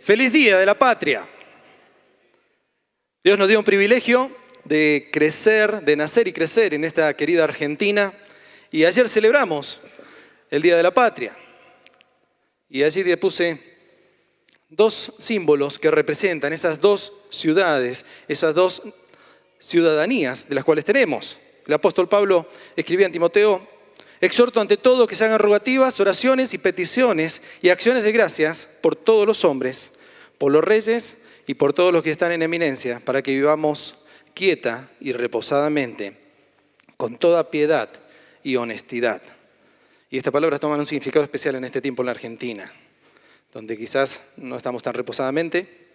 Feliz Día de la Patria. Dios nos dio un privilegio de crecer, de nacer y crecer en esta querida Argentina. Y ayer celebramos el Día de la Patria. Y allí le puse dos símbolos que representan esas dos ciudades, esas dos ciudadanías de las cuales tenemos. El apóstol Pablo escribía en Timoteo: exhorto ante todo que se hagan rogativas, oraciones y peticiones y acciones de gracias por todos los hombres, por los reyes y por todos los que están en eminencia, para que vivamos quieta y reposadamente, con toda piedad y honestidad. Y estas palabras toman un significado especial en este tiempo en la Argentina, donde quizás no estamos tan reposadamente,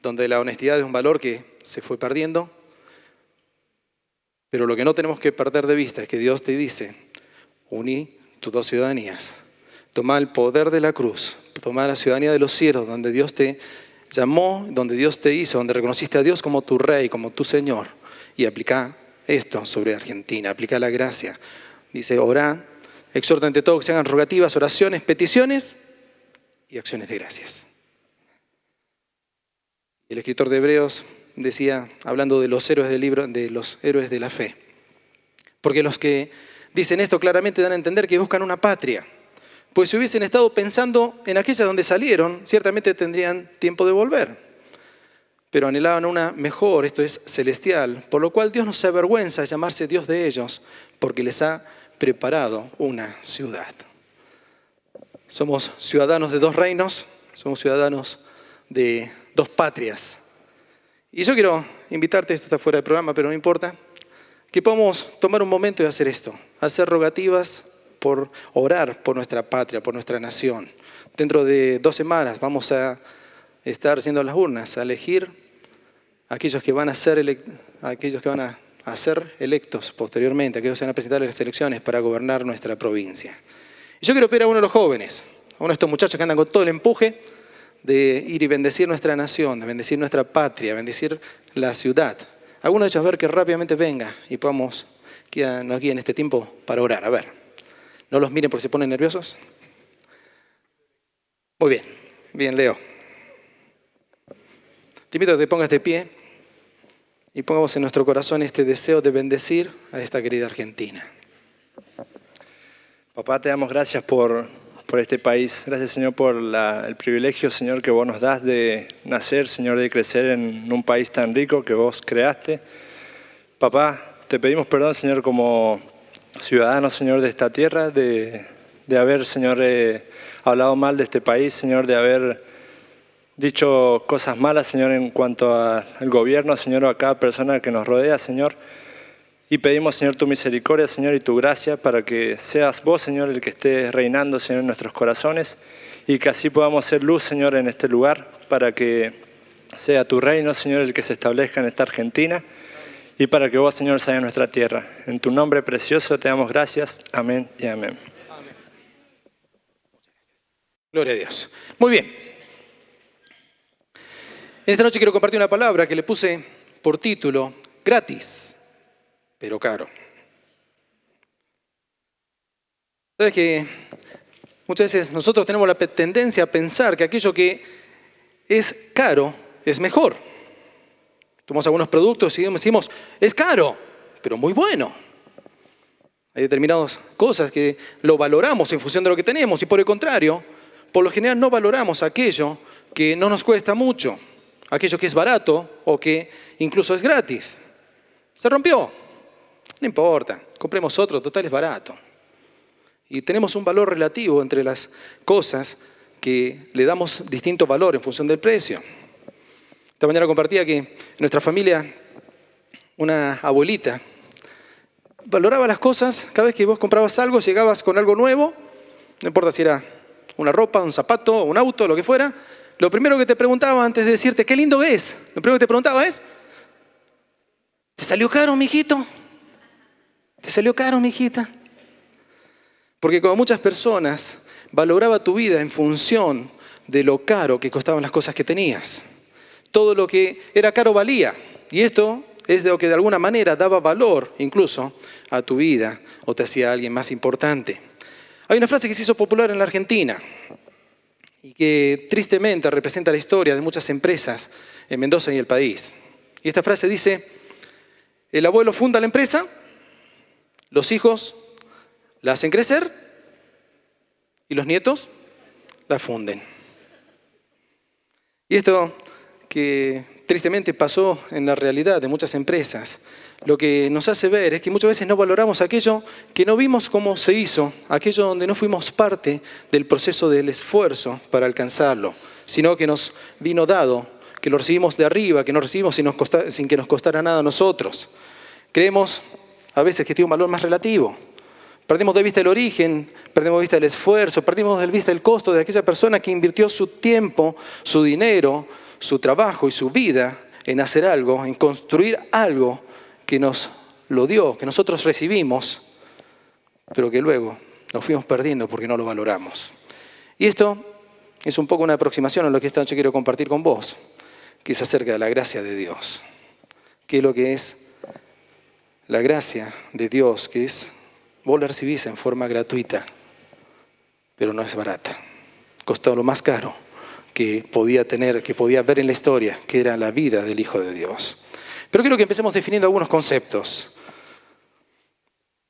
donde la honestidad es un valor que se fue perdiendo. Pero lo que no tenemos que perder de vista es que Dios te dice: uní tus dos ciudadanías. Toma el poder de la cruz, toma la ciudadanía de los cielos, donde Dios te llamó, donde Dios te hizo, donde reconociste a Dios como tu Rey, como tu Señor, y aplica esto sobre Argentina, aplica la gracia. Dice: orá, exhorta ante todo que se hagan rogativas, oraciones, peticiones y acciones de gracias. El escritor de Hebreos decía, hablando de los héroes del libro, de los héroes de la fe, porque los que dicen esto claramente dan a entender que buscan una patria, pues si hubiesen estado pensando en aquella donde salieron, ciertamente tendrían tiempo de volver. Pero anhelaban una mejor, esto es celestial, por lo cual Dios no se avergüenza de llamarse Dios de ellos, porque les ha preparado una ciudad. Somos ciudadanos de dos reinos, somos ciudadanos de dos patrias. Y yo quiero invitarte, esto está fuera del programa, pero no importa, que podamos tomar un momento y hacer esto, hacer rogativas, por orar por nuestra patria, por nuestra nación. Dentro de 2 semanas vamos a estar haciendo las urnas, a elegir a aquellos que van a ser electos posteriormente, aquellos que se van a presentar a las elecciones para gobernar nuestra provincia. Y yo quiero pedir a uno de los jóvenes, a uno de estos muchachos que andan con todo el empuje de ir y bendecir nuestra nación, de bendecir nuestra patria, bendecir la ciudad. Alguno de ellos, a ver, que rápidamente venga y podamos quedarnos aquí en este tiempo para orar. A ver, no los miren porque se ponen nerviosos. Muy bien, bien, Leo. Te invito a que te pongas de pie y pongamos en nuestro corazón este deseo de bendecir a esta querida Argentina. Papá, te damos gracias por este país. Gracias, Señor, por el privilegio, Señor, que vos nos das de nacer, Señor, de crecer en un país tan rico que vos creaste. Papá, te pedimos perdón, Señor, como ciudadanos, Señor, de esta tierra, de haber, Señor, hablado mal de este país, Señor, de haber dicho cosas malas, Señor, en cuanto al gobierno, Señor, o a cada persona que nos rodea, Señor. Y pedimos, Señor, tu misericordia, Señor, y tu gracia para que seas vos, Señor, el que estés reinando, Señor, en nuestros corazones y que así podamos ser luz, Señor, en este lugar, para que sea tu reino, Señor, el que se establezca en esta Argentina y para que vos, Señor, seas en nuestra tierra. En tu nombre precioso te damos gracias. Amén y amén. Amén. Gloria a Dios. Muy bien. En esta noche quiero compartir una palabra que le puse por título: gratis, pero caro. Sabes que muchas veces nosotros tenemos la tendencia a pensar que aquello que es caro es mejor. Tomamos algunos productos y decimos: es caro, pero muy bueno. Hay determinadas cosas que lo valoramos en función de lo que tenemos y por el contrario, por lo general no valoramos aquello que no nos cuesta mucho, aquello que es barato o que incluso es gratis. Se rompió, no importa, compremos otro, total es barato. Y tenemos un valor relativo entre las cosas que le damos distinto valor en función del precio. Esta mañana compartía que en nuestra familia una abuelita valoraba las cosas. Cada vez que vos comprabas algo, llegabas con algo nuevo, no importa si era una ropa, un zapato, un auto, lo que fuera, lo primero que te preguntaba antes de decirte qué lindo es, lo primero que te preguntaba es: ¿te salió caro, mijito? ¿Te salió caro, mijita? Porque como muchas personas, valoraba tu vida en función de lo caro que costaban las cosas que tenías. Todo lo que era caro valía. Y esto es lo que de alguna manera daba valor incluso a tu vida o te hacía alguien más importante. Hay una frase que se hizo popular en la Argentina y que tristemente representa la historia de muchas empresas en Mendoza y el país. Y esta frase dice: el abuelo funda la empresa, los hijos la hacen crecer y los nietos la funden. Y esto que tristemente pasó en la realidad de muchas empresas, lo que nos hace ver es que muchas veces no valoramos aquello que no vimos cómo se hizo, aquello donde no fuimos parte del proceso del esfuerzo para alcanzarlo, sino que nos vino dado, que lo recibimos de arriba, que no recibimos sin que nos costara nada a nosotros. Creemos a veces que tiene un valor más relativo. Perdemos de vista el origen, perdemos de vista el esfuerzo, perdemos de vista el costo de aquella persona que invirtió su tiempo, su dinero, su trabajo y su vida en hacer algo, en construir algo que nos lo dio, que nosotros recibimos, pero que luego nos fuimos perdiendo porque no lo valoramos. Y esto es un poco una aproximación a lo que esta noche quiero compartir con vos, que es acerca de la gracia de Dios. ¿Qué es lo que es la gracia de Dios? Que es, vos la recibís en forma gratuita, pero no es barata. Costó lo más caro que podía tener, que podía ver en la historia, que era la vida del Hijo de Dios. Pero quiero que empecemos definiendo algunos conceptos.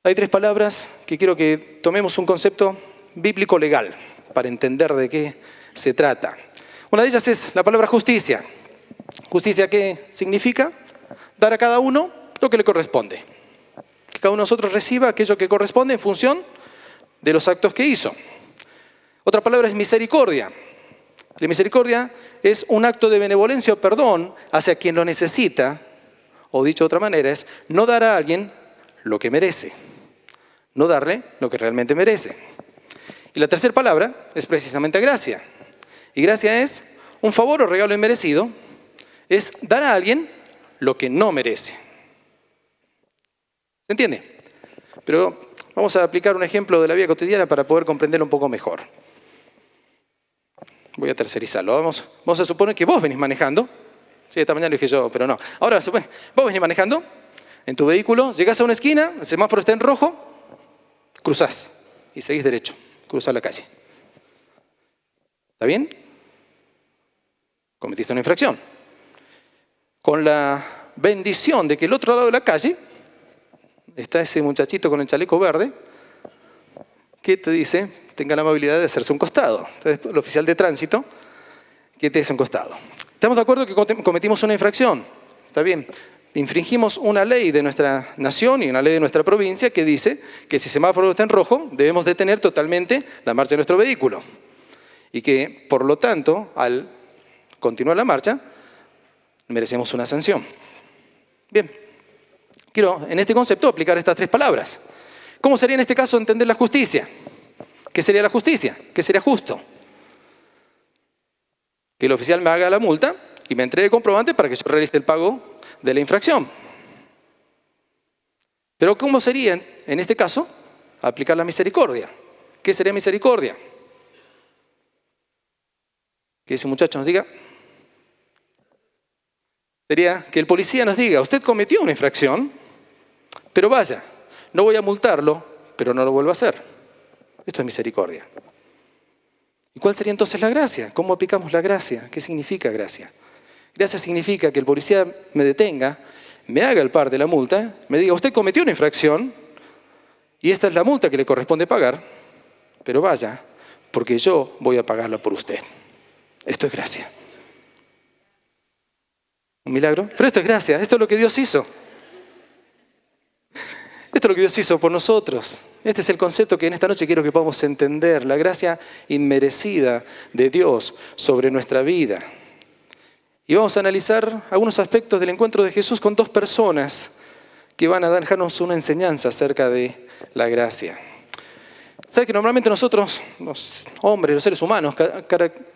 Hay 3 palabras que quiero que tomemos un concepto bíblico legal para entender de qué se trata. Una de ellas es la palabra justicia. ¿Justicia qué significa? Dar a cada uno lo que le corresponde. Que cada uno de nosotros reciba aquello que corresponde en función de los actos que hizo. Otra palabra es misericordia. La misericordia es un acto de benevolencia o perdón hacia quien lo necesita, o dicho de otra manera, es no dar a alguien lo que merece, no darle lo que realmente merece. Y la tercera palabra es precisamente gracia. Y gracia es un favor o regalo inmerecido, es dar a alguien lo que no merece. ¿Se entiende? Pero vamos a aplicar un ejemplo de la vida cotidiana para poder comprenderlo un poco mejor. Voy a tercerizarlo. Vamos a suponer que vos venís manejando. Sí, esta mañana lo dije yo, pero no. Ahora, vos venís manejando en tu vehículo, llegás a una esquina, el semáforo está en rojo, cruzás y seguís derecho, cruzás la calle. ¿Está bien? Cometiste una infracción. Con la bendición de que el otro lado de la calle está ese muchachito con el chaleco verde que te dice, tenga la amabilidad de hacerse un costado. Entonces, el oficial de tránsito que te hace un costado. ¿Estamos de acuerdo que cometimos una infracción? Está bien. Infringimos una ley de nuestra nación y una ley de nuestra provincia que dice que si el semáforo está en rojo, debemos detener totalmente la marcha de nuestro vehículo. Y que, por lo tanto, al continuar la marcha, merecemos una sanción. Bien. Quiero, en este concepto, aplicar estas 3 palabras. ¿Cómo sería en este caso entender la justicia? ¿Qué sería la justicia? ¿Qué sería justo? Que el oficial me haga la multa y me entregue comprobante para que yo realice el pago de la infracción. Pero ¿cómo sería, en este caso, aplicar la misericordia? ¿Qué sería misericordia? Que ese muchacho nos diga. Sería que el policía nos diga, usted cometió una infracción, pero vaya, no voy a multarlo, pero no lo vuelvo a hacer. Esto es misericordia. ¿Y cuál sería entonces la gracia? ¿Cómo aplicamos la gracia? ¿Qué significa gracia? Gracia significa que el policía me detenga, me haga el par de la multa, me diga, usted cometió una infracción y esta es la multa que le corresponde pagar, pero vaya, porque yo voy a pagarla por usted. Esto es gracia. ¿Un milagro? Pero esto es gracia, esto es lo que Dios hizo. Esto es lo que Dios hizo por nosotros. Este es el concepto que en esta noche quiero que podamos entender, la gracia inmerecida de Dios sobre nuestra vida. Y vamos a analizar algunos aspectos del encuentro de Jesús con 2 personas que van a dejarnos una enseñanza acerca de la gracia. ¿Sabe que normalmente nosotros, los hombres, los seres humanos,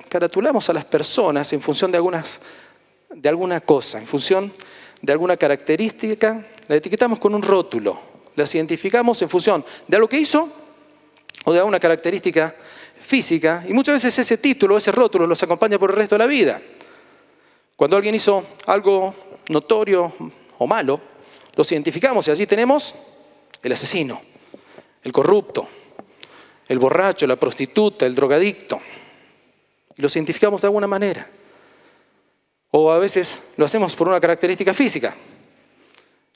caratulamos a las personas en función de alguna cosa, en función de alguna característica, la etiquetamos con un rótulo, las identificamos en función de algo que hizo o de alguna característica física, y muchas veces ese título, ese rótulo los acompaña por el resto de la vida. Cuando alguien hizo algo notorio o malo, los identificamos y allí tenemos el asesino, el corrupto, el borracho, la prostituta, el drogadicto. y los identificamos de alguna manera. O a veces lo hacemos por una característica física.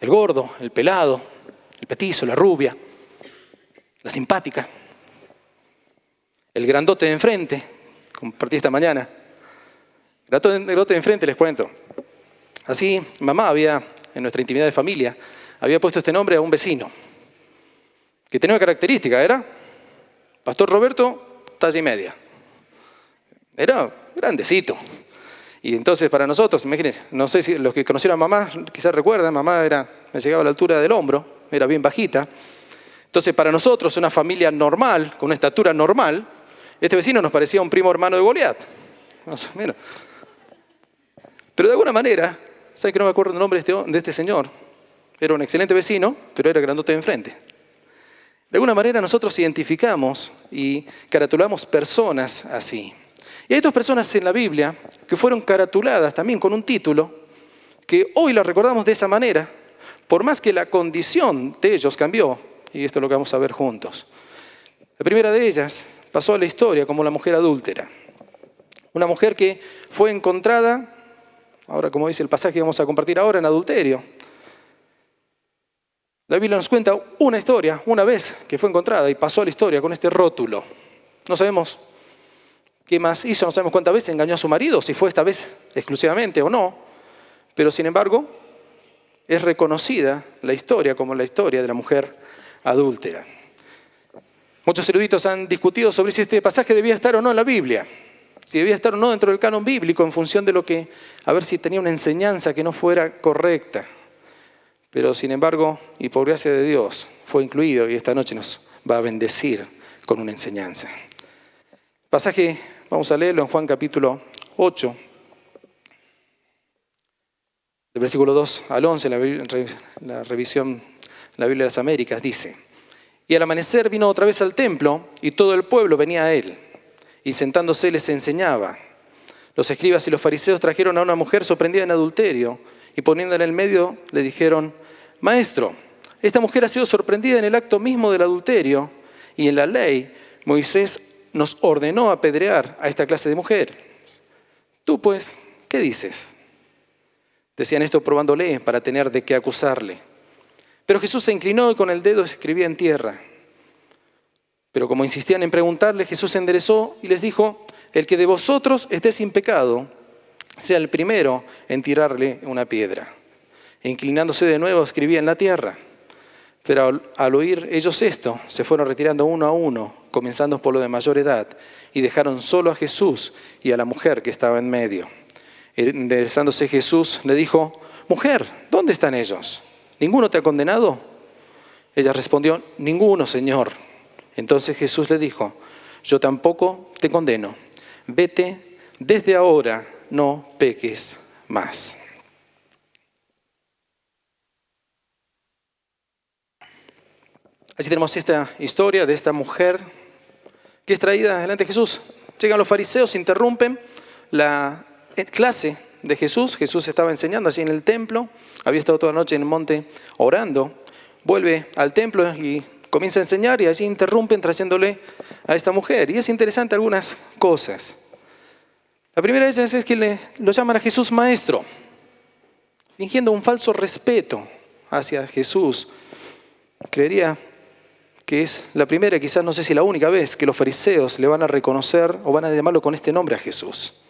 El gordo, el pelado, el petizo, la rubia, la simpática. El grandote de enfrente, compartí esta mañana. El grandote de enfrente, les cuento. Así, mamá había, en nuestra intimidad de familia, había puesto este nombre a un vecino, que tenía una característica, era Pastor Roberto, talla y media. Era grandecito. Y entonces para nosotros, imagínense, no sé si los que conocieron a mamá, quizás recuerdan, mamá me llegaba a la altura del hombro, era bien bajita. Entonces para nosotros, una familia normal, con una estatura normal, este vecino nos parecía un primo hermano de Goliat. Más o menos. Pero de alguna manera, ¿saben que no me acuerdo el nombre de este señor? Era un excelente vecino, pero era grandote de enfrente. De alguna manera nosotros identificamos y caratulamos personas así. Y hay dos personas en la Biblia que fueron caratuladas también con un título que hoy las recordamos de esa manera, por más que la condición de ellos cambió, y esto es lo que vamos a ver juntos. La primera de ellas pasó a la historia como la mujer adúltera. Una mujer que fue encontrada, ahora como dice el pasaje que vamos a compartir ahora, en adulterio. La Biblia nos cuenta una historia, una vez que fue encontrada y pasó a la historia con este rótulo. No sabemos qué más hizo, no sabemos cuántas veces engañó a su marido, si fue esta vez exclusivamente o no, pero sin embargo es reconocida la historia como la historia de la mujer adúltera. Muchos eruditos han discutido sobre si este pasaje debía estar o no en la Biblia, si debía estar o no dentro del canon bíblico en función de lo que, a ver si tenía una enseñanza que no fuera correcta. Pero sin embargo, y por gracia de Dios, fue incluido y esta noche nos va a bendecir con una enseñanza. Pasaje, vamos a leerlo en Juan capítulo 8, del versículo 2 al 11, la revisión de la Biblia de las Américas, dice: Y al amanecer vino otra vez al templo, y todo el pueblo venía a él, y sentándose les enseñaba. Los escribas y los fariseos trajeron a una mujer sorprendida en adulterio, y poniéndola en el medio le dijeron: Maestro, esta mujer ha sido sorprendida en el acto mismo del adulterio, y en la ley Moisés nos ordenó apedrear a esta clase de mujer. Tú pues, ¿qué dices? Decían esto probándole para tener de qué acusarle. Pero Jesús se inclinó y con el dedo escribía en tierra. Pero como insistían en preguntarle, Jesús se enderezó y les dijo: El que de vosotros esté sin pecado, sea el primero en tirarle una piedra. E inclinándose de nuevo, escribía en la tierra. Pero al oír ellos esto, se fueron retirando uno a uno, comenzando por lo de mayor edad, y dejaron solo a Jesús y a la mujer que estaba en medio. Enderezándose Jesús, le dijo: Mujer, ¿dónde están ellos? ¿Ninguno te ha condenado? Ella respondió: Ninguno, Señor. Entonces Jesús le dijo: Yo tampoco te condeno. Vete, desde ahora no peques más. Así tenemos esta historia de esta mujer que es traída delante de Jesús. Llegan los fariseos, interrumpen la clase de Jesús. Jesús estaba enseñando así en el templo, había estado toda la noche en el monte orando. Vuelve al templo y comienza a enseñar, y allí interrumpen trayéndole a esta mujer. Y es interesante algunas cosas. La primera de ellas es que lo llaman a Jesús maestro, fingiendo un falso respeto hacia Jesús. Creería que es la primera, quizás no sé si la única vez, que los fariseos le van a reconocer o van a llamarlo con este nombre a Jesús.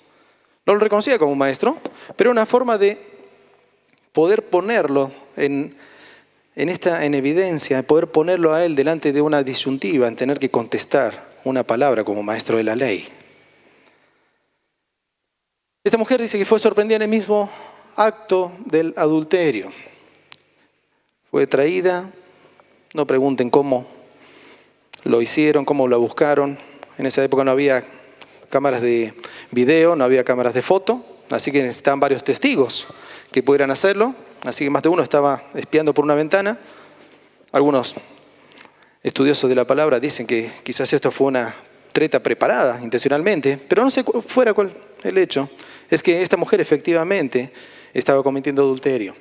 No lo reconocía como un maestro, pero una forma de poder ponerlo en evidencia, de poder ponerlo a él delante de una disyuntiva, en tener que contestar una palabra como maestro de la ley. Esta mujer dice que fue sorprendida en el mismo acto del adulterio. Fue traída, no pregunten cómo lo hicieron, cómo la buscaron. En esa época no había cámaras de video, no había cámaras de foto, así que necesitaban varios testigos que pudieran hacerlo. Así que más de uno estaba espiando por una ventana. Algunos estudiosos de la palabra dicen que quizás esto fue una treta preparada intencionalmente, pero no sé fuera cuál el hecho. Es que esta mujer efectivamente estaba cometiendo adulterio.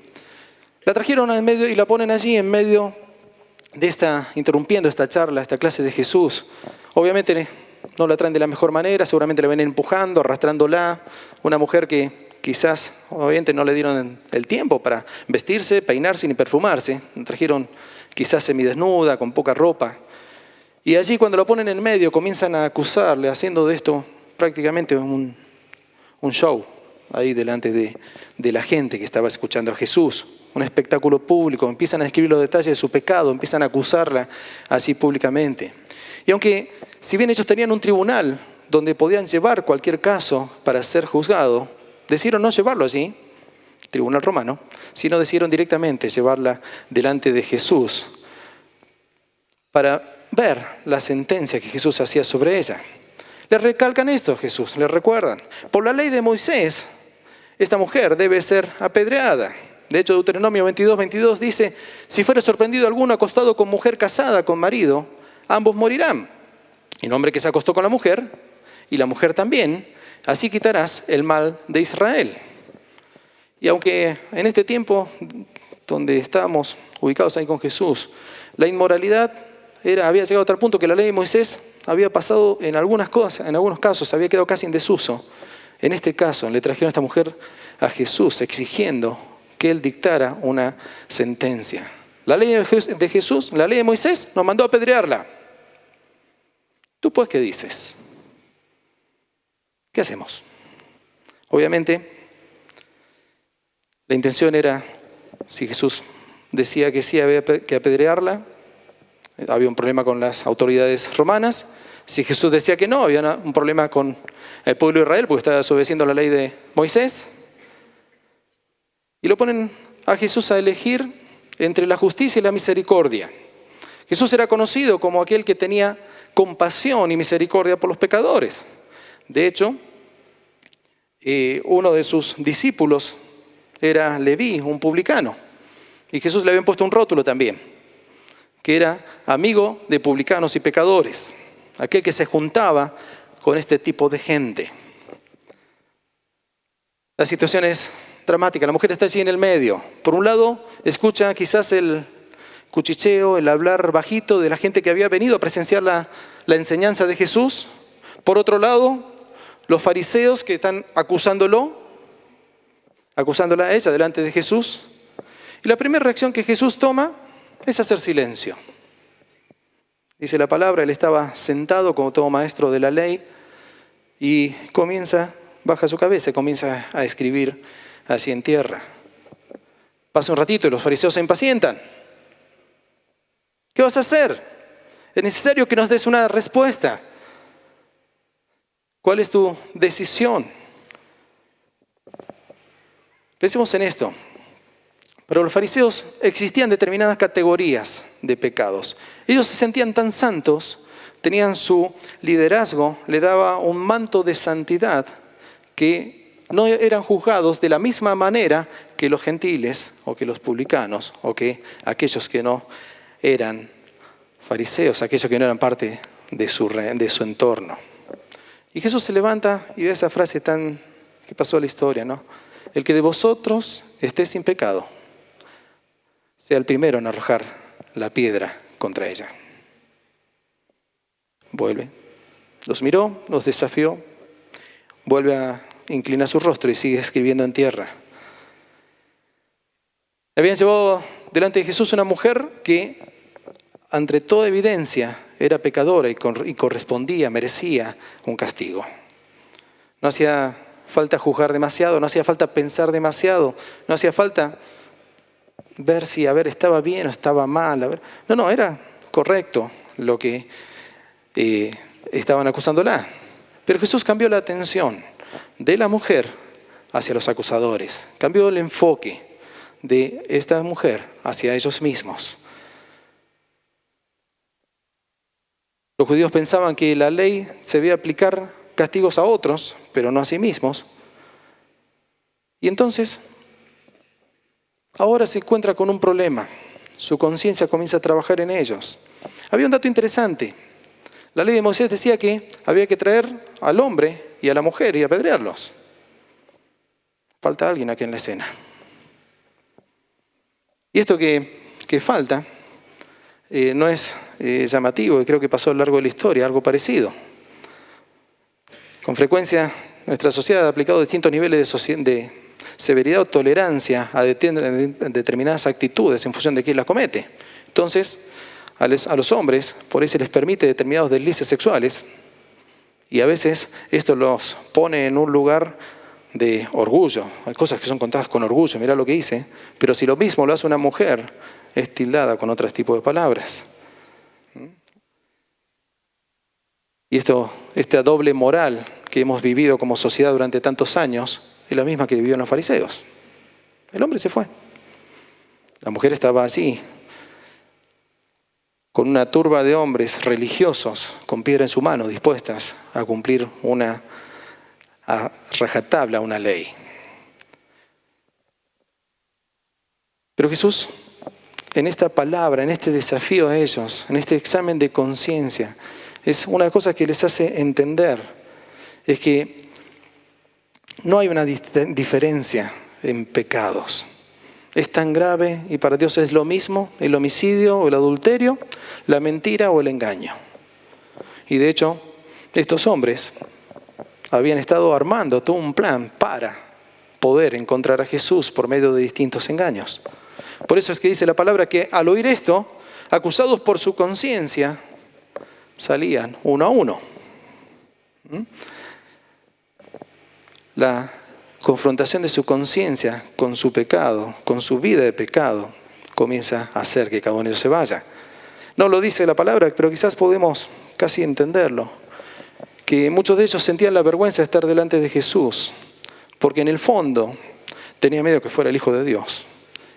La trajeron en medio y la ponen allí en medio de interrumpiendo esta charla, esta clase de Jesús. Obviamente no la traen de la mejor manera, seguramente la ven empujando, arrastrándola. Una mujer que quizás, obviamente, no le dieron el tiempo para vestirse, peinarse ni perfumarse. La trajeron quizás semidesnuda, con poca ropa. Y allí cuando la ponen en medio comienzan a acusarle, haciendo de esto prácticamente un show ahí delante de la gente que estaba escuchando a Jesús. Un espectáculo público, empiezan a describir los detalles de su pecado, empiezan a acusarla así públicamente. Y aunque, si bien ellos tenían un tribunal donde podían llevar cualquier caso para ser juzgado, decidieron no llevarlo allí, tribunal romano, sino decidieron directamente llevarla delante de Jesús para ver la sentencia que Jesús hacía sobre ella. Le recalcan esto a Jesús, le recuerdan. Por la ley de Moisés, esta mujer debe ser apedreada. De hecho, Deuteronomio 22:22 dice, si fuere sorprendido alguno acostado con mujer casada con marido, ambos morirán. Y el hombre que se acostó con la mujer, y la mujer también, así quitarás el mal de Israel. Y aunque en este tiempo donde estábamos ubicados ahí con Jesús, la inmoralidad había llegado a tal punto que la ley de Moisés había pasado en algunos casos, había quedado casi en desuso. En este caso, le trajeron a esta mujer a Jesús exigiendo que él dictara una sentencia. La ley de Jesús, la ley de Moisés, nos mandó a apedrearla. ¿Tú pues qué dices? ¿Qué hacemos? Obviamente, la intención era, si Jesús decía que sí había que apedrearla, había un problema con las autoridades romanas. Si Jesús decía que no, había un problema con el pueblo de Israel porque estaba desobedeciendo la ley de Moisés. Y lo ponen a Jesús a elegir entre la justicia y la misericordia. Jesús era conocido como aquel que tenía compasión y misericordia por los pecadores. De hecho, uno de sus discípulos era Leví, un publicano. Y Jesús le había puesto un rótulo también, que era amigo de publicanos y pecadores, aquel que se juntaba con este tipo de gente. La situación es dramática, la mujer está allí en el medio. Por un lado, escucha quizás el cuchicheo, el hablar bajito de la gente que había venido a presenciar la enseñanza de Jesús. Por otro lado, los fariseos que están acusándola a ella delante de Jesús. Y la primera reacción que Jesús toma es hacer silencio. Dice la palabra, él estaba sentado como todo maestro de la ley y baja su cabeza y comienza a escribir así en tierra. Pasa un ratito y los fariseos se impacientan. ¿Qué vas a hacer? Es necesario que nos des una respuesta. ¿Cuál es tu decisión? Pensemos en esto. Para los fariseos existían determinadas categorías de pecados. Ellos se sentían tan santos, tenían su liderazgo, le daba un manto de santidad que no eran juzgados de la misma manera que los gentiles o que los publicanos o que aquellos que no eran fariseos, aquellos que no eran parte de su entorno. Y Jesús se levanta y da esa frase que pasó a la historia, ¿no? El que de vosotros esté sin pecado, sea el primero en arrojar la piedra contra ella. Vuelve, los miró, los desafió, vuelve a inclinar su rostro y sigue escribiendo en tierra. Habían llevado delante de Jesús una mujer que, ante toda evidencia, era pecadora y correspondía, merecía un castigo. No hacía falta juzgar demasiado, no hacía falta pensar demasiado, no hacía falta ver si, estaba bien o estaba mal. No, era correcto lo que estaban acusándola. Pero Jesús cambió la atención de la mujer hacia los acusadores. Cambió el enfoque de esta mujer hacia ellos mismos. Los judíos pensaban que la ley se debía aplicar castigos a otros, pero no a sí mismos. Y entonces, ahora se encuentra con un problema. Su conciencia comienza a trabajar en ellos. Había un dato interesante. La ley de Moisés decía que había que traer al hombre y a la mujer y apedrearlos. Falta alguien aquí en la escena. Y esto que falta no es llamativo, y creo que pasó a lo largo de la historia, algo parecido. Con frecuencia, nuestra sociedad ha aplicado distintos niveles de severidad o tolerancia a determinadas actitudes en función de quién las comete. Entonces, a los hombres, por ahí se les permite determinados deslices sexuales y a veces esto los pone en un lugar de orgullo. Hay cosas que son contadas con orgullo, mirá lo que hice, pero si lo mismo lo hace una mujer, es tildada con otros tipos de palabras. Y esta doble moral que hemos vivido como sociedad durante tantos años es la misma que vivieron los fariseos. El hombre se fue. La mujer estaba allí, con una turba de hombres religiosos, con piedra en su mano, dispuestas a cumplir a rajatabla una ley. Pero Jesús, en esta palabra, en este desafío a ellos, en este examen de conciencia, es una cosa que les hace entender, es que no hay una diferencia en pecados. Es tan grave y para Dios es lo mismo el homicidio o el adulterio, la mentira o el engaño. Y de hecho, estos hombres habían estado armando todo un plan para poder encontrar a Jesús por medio de distintos engaños. Por eso es que dice la palabra que al oír esto, acusados por su conciencia, salían uno a uno. La confrontación de su conciencia con su pecado, con su vida de pecado, comienza a hacer que cada uno de ellos se vaya. No lo dice la palabra, pero quizás podemos casi entenderlo. Que muchos de ellos sentían la vergüenza de estar delante de Jesús, porque en el fondo tenían miedo que fuera el Hijo de Dios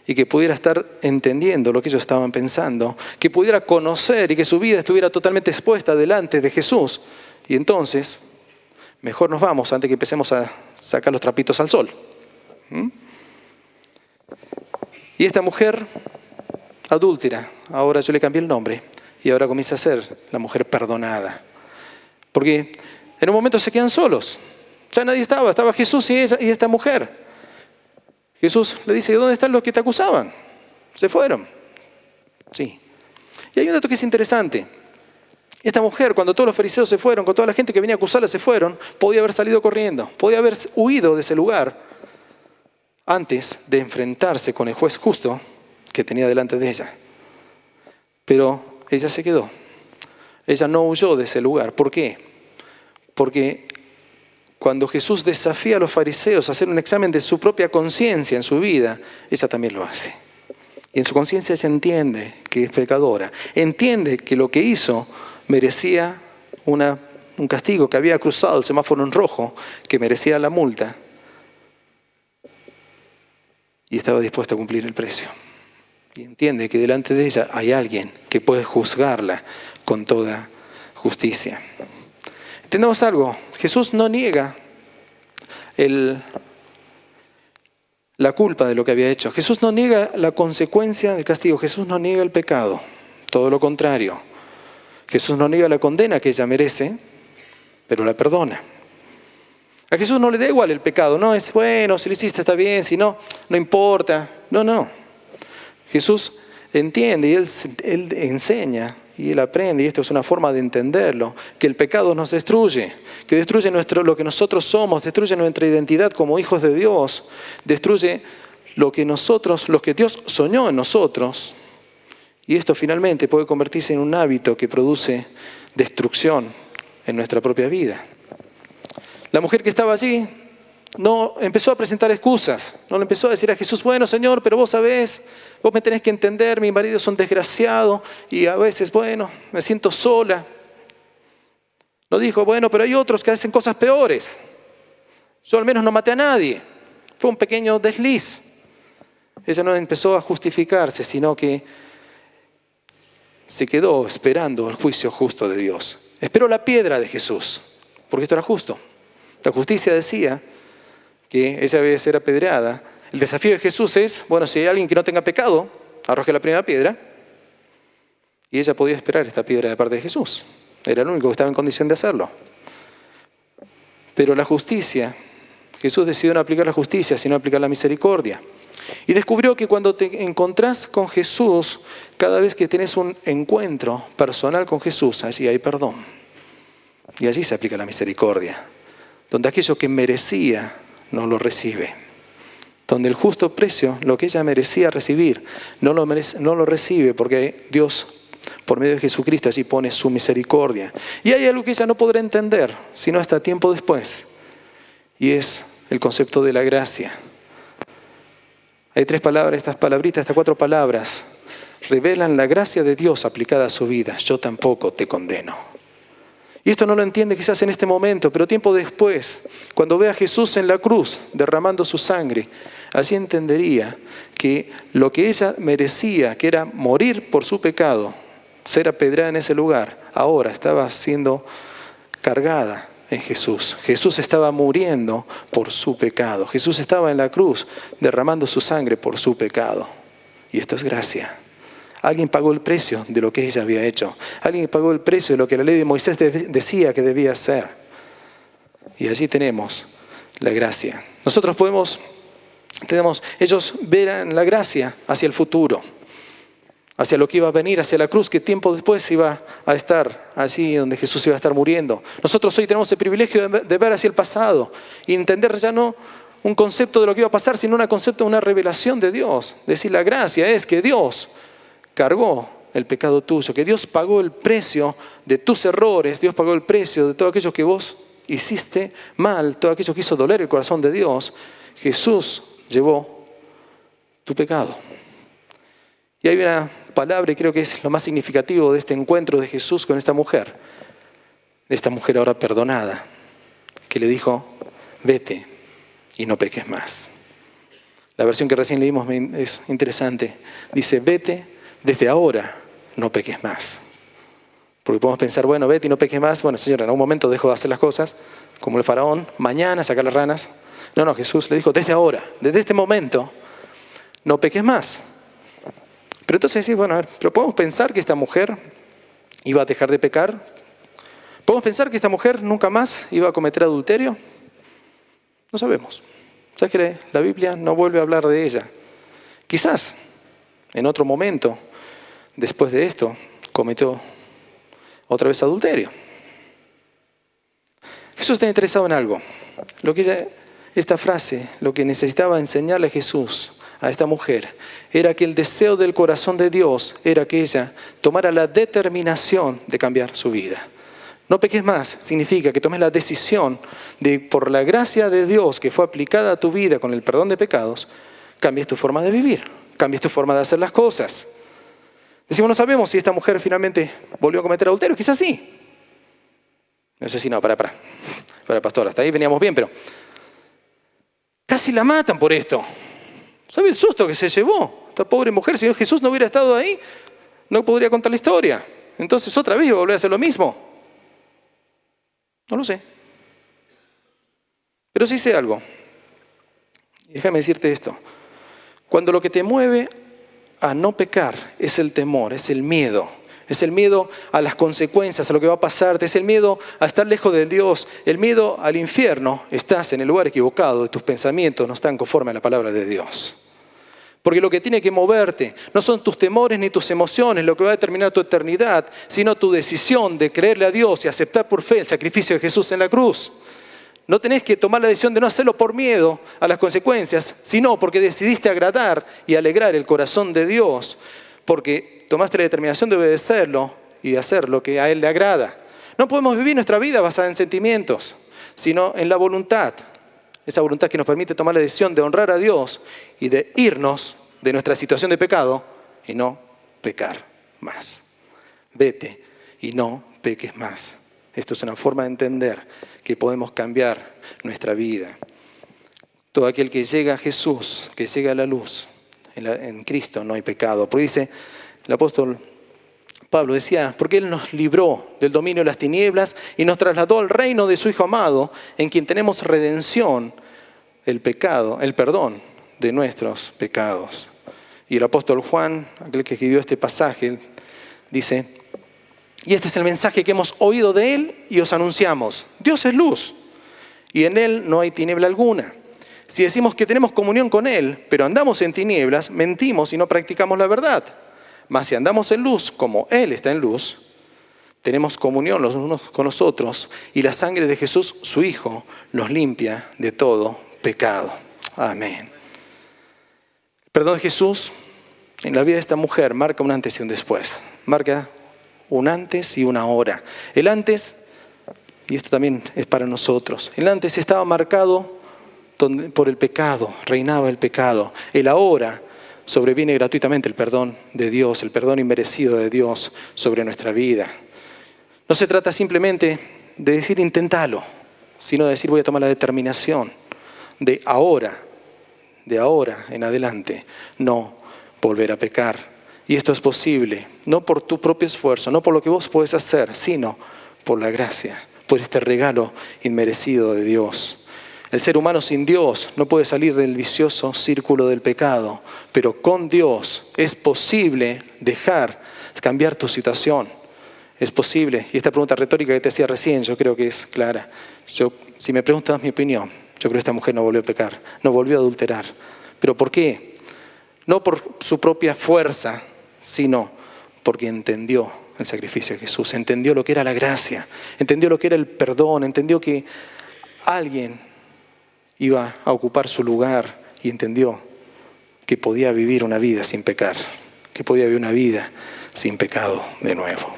y que pudiera estar entendiendo lo que ellos estaban pensando, que pudiera conocer y que su vida estuviera totalmente expuesta delante de Jesús. Y entonces, mejor nos vamos antes que empecemos a sacar los trapitos al sol. Y esta mujer adúltera, ahora yo le cambié el nombre, y ahora comienza a ser la mujer perdonada. Porque en un momento se quedan solos. Ya nadie estaba Jesús y esta mujer. Jesús le dice, ¿dónde están los que te acusaban? Se fueron. Sí. Y hay un dato que es interesante. Esta mujer, cuando todos los fariseos se fueron, con toda la gente que venía a acusarla se fueron, podía haber salido corriendo, podía haber huido de ese lugar antes de enfrentarse con el juez justo que tenía delante de ella. Pero ella se quedó. Ella no huyó de ese lugar. ¿Por qué? Porque cuando Jesús desafía a los fariseos a hacer un examen de su propia conciencia en su vida, ella también lo hace. Y en su conciencia ella entiende que es pecadora. Entiende que lo que hizo merecía un castigo, que había cruzado el semáforo en rojo, que merecía la multa. Y estaba dispuesta a cumplir el precio. Y entiende que delante de ella hay alguien que puede juzgarla con toda justicia. Entendamos algo, Jesús no niega la culpa de lo que había hecho. Jesús no niega la consecuencia del castigo. Jesús no niega el pecado. Todo lo contrario. Jesús no niega la condena que ella merece, pero la perdona. A Jesús no le da igual el pecado. No es, bueno, si lo hiciste está bien, si no, no importa. No. Jesús entiende y Él enseña y Él aprende, y esto es una forma de entenderlo, que el pecado nos destruye, que destruye lo que nosotros somos, destruye nuestra identidad como hijos de Dios, destruye lo que Dios soñó en nosotros, y esto finalmente puede convertirse en un hábito que produce destrucción en nuestra propia vida. La mujer que estaba allí no empezó a presentar excusas, no le empezó a decir a Jesús, bueno Señor, pero vos sabés, vos me tenés que entender, mi marido es un desgraciado y a veces, bueno, me siento sola. No dijo, bueno, pero hay otros que hacen cosas peores. Yo al menos no maté a nadie, fue un pequeño desliz. Ella no empezó a justificarse, sino que se quedó esperando el juicio justo de Dios. Esperó la piedra de Jesús, porque esto era justo. La justicia decía que ella debe ser apedreada. El desafío de Jesús es, bueno, si hay alguien que no tenga pecado, arroje la primera piedra. Y ella podía esperar esta piedra de parte de Jesús. Era el único que estaba en condición de hacerlo. Pero la justicia, Jesús decidió no aplicar la justicia, sino aplicar la misericordia. Y descubrió que cuando te encontrás con Jesús, cada vez que tenés un encuentro personal con Jesús, allí hay perdón. Y allí se aplica la misericordia. donde aquello que merecía no lo recibe, donde el justo precio, lo que ella merecía recibir, no lo recibe porque Dios, por medio de Jesucristo, allí pone su misericordia. Y hay algo que ella no podrá entender, sino hasta tiempo después, y es el concepto de la gracia. Hay 3 palabras, estas palabritas, estas 4 palabras, revelan la gracia de Dios aplicada a su vida. Yo tampoco te condeno. Y esto no lo entiende quizás en este momento, pero tiempo después, cuando ve a Jesús en la cruz derramando su sangre, así entendería que lo que ella merecía, que era morir por su pecado, ser apedreada en ese lugar, ahora estaba siendo cargada en Jesús. Jesús estaba muriendo por su pecado. Jesús estaba en la cruz derramando su sangre por su pecado. Y esto es gracia. Alguien pagó el precio de lo que ella había hecho. Alguien pagó el precio de lo que la ley de Moisés decía que debía hacer. Y allí tenemos la gracia. Nosotros ellos verán la gracia hacia el futuro, hacia lo que iba a venir, hacia la cruz que tiempo después iba a estar allí donde Jesús iba a estar muriendo. Nosotros hoy tenemos el privilegio de ver hacia el pasado y entender ya no un concepto de lo que iba a pasar, sino un concepto de una revelación de Dios. Decir, la gracia es que Dios cargó el pecado tuyo, que Dios pagó el precio de tus errores, Dios pagó el precio de todo aquello que vos hiciste mal, todo aquello que hizo doler el corazón de Dios. Jesús llevó tu pecado. Y hay una palabra, y creo que es lo más significativo de este encuentro de Jesús con esta mujer ahora perdonada, que le dijo, vete y no peques más. La versión que recién leímos es interesante. Dice, vete, desde ahora no peques más. Porque podemos pensar, bueno, vete y no peques más. Bueno, Señor, en algún momento dejo de hacer las cosas, como el faraón, mañana sacar las ranas. No, Jesús le dijo, desde ahora, desde este momento, no peques más. Pero entonces decís, bueno, a ver, pero podemos pensar que esta mujer iba a dejar de pecar. ¿Podemos pensar que esta mujer nunca más iba a cometer adulterio? No sabemos. ¿Sabes que la Biblia no vuelve a hablar de ella? Quizás en otro momento, después de esto, cometió otra vez adulterio. Jesús está interesado en algo. Esta frase, lo que necesitaba enseñarle a Jesús a esta mujer, era que el deseo del corazón de Dios era que ella tomara la determinación de cambiar su vida. No peques más significa que tomes la decisión de, por la gracia de Dios que fue aplicada a tu vida con el perdón de pecados, cambies tu forma de vivir, cambies tu forma de hacer las cosas. Decimos, no sabemos si esta mujer finalmente volvió a cometer adulterio, quizás sí. No sé si no, para, pastor, hasta ahí veníamos bien, pero casi la matan por esto. ¿Sabe el susto que se llevó esta pobre mujer? Si Jesús no hubiera estado ahí, no podría contar la historia. Entonces otra vez iba a volver a hacer lo mismo. No lo sé. Pero sí sé algo. Déjame decirte esto. Cuando lo que te mueve a no pecar es el temor, es el miedo a las consecuencias, a lo que va a pasarte, es el miedo a estar lejos de Dios, el miedo al infierno, estás en el lugar equivocado, de tus pensamientos no están conforme a la palabra de Dios. Porque lo que tiene que moverte no son tus temores ni tus emociones, lo que va a determinar tu eternidad, sino tu decisión de creerle a Dios y aceptar por fe el sacrificio de Jesús en la cruz. No tenés que tomar la decisión de no hacerlo por miedo a las consecuencias, sino porque decidiste agradar y alegrar el corazón de Dios, porque tomaste la determinación de obedecerlo y hacer lo que a Él le agrada. No podemos vivir nuestra vida basada en sentimientos, sino en la voluntad. Esa voluntad que nos permite tomar la decisión de honrar a Dios y de irnos de nuestra situación de pecado y no pecar más. Vete y no peques más. Esto es una forma de entender que podemos cambiar nuestra vida. Todo aquel que llega a Jesús, que llega a la luz, en Cristo no hay pecado. Porque dice el apóstol Pablo, decía, porque Él nos libró del dominio de las tinieblas y nos trasladó al reino de su Hijo amado, en quien tenemos redención, el perdón de nuestros pecados. Y el apóstol Juan, aquel que escribió este pasaje, dice, y este es el mensaje que hemos oído de Él y os anunciamos. Dios es luz y en Él no hay tiniebla alguna. Si decimos que tenemos comunión con Él, pero andamos en tinieblas, mentimos y no practicamos la verdad. Mas si andamos en luz, como Él está en luz, tenemos comunión los unos con los otros y la sangre de Jesús, su Hijo, nos limpia de todo pecado. Amén. El perdón de Jesús en la vida de esta mujer marca un antes y un después. Marca un antes y una ahora. El antes, y esto también es para nosotros, el antes estaba marcado por el pecado, reinaba el pecado. El ahora sobreviene gratuitamente el perdón de Dios, el perdón inmerecido de Dios sobre nuestra vida. No se trata simplemente de decir inténtalo, sino de decir voy a tomar la determinación de ahora en adelante, no volver a pecar. Y esto es posible, no por tu propio esfuerzo, no por lo que vos podés hacer, sino por la gracia, por este regalo inmerecido de Dios. El ser humano sin Dios no puede salir del vicioso círculo del pecado, pero con Dios es posible cambiar tu situación. Es posible, y esta pregunta retórica que te hacía recién, yo creo que es clara. Si me preguntas mi opinión, yo creo que esta mujer no volvió a pecar, no volvió a adulterar. ¿Pero por qué? No por su propia fuerza, sino porque entendió el sacrificio de Jesús, entendió lo que era la gracia, entendió lo que era el perdón, entendió que alguien iba a ocupar su lugar y entendió que podía vivir una vida sin pecar, que podía vivir una vida sin pecado de nuevo.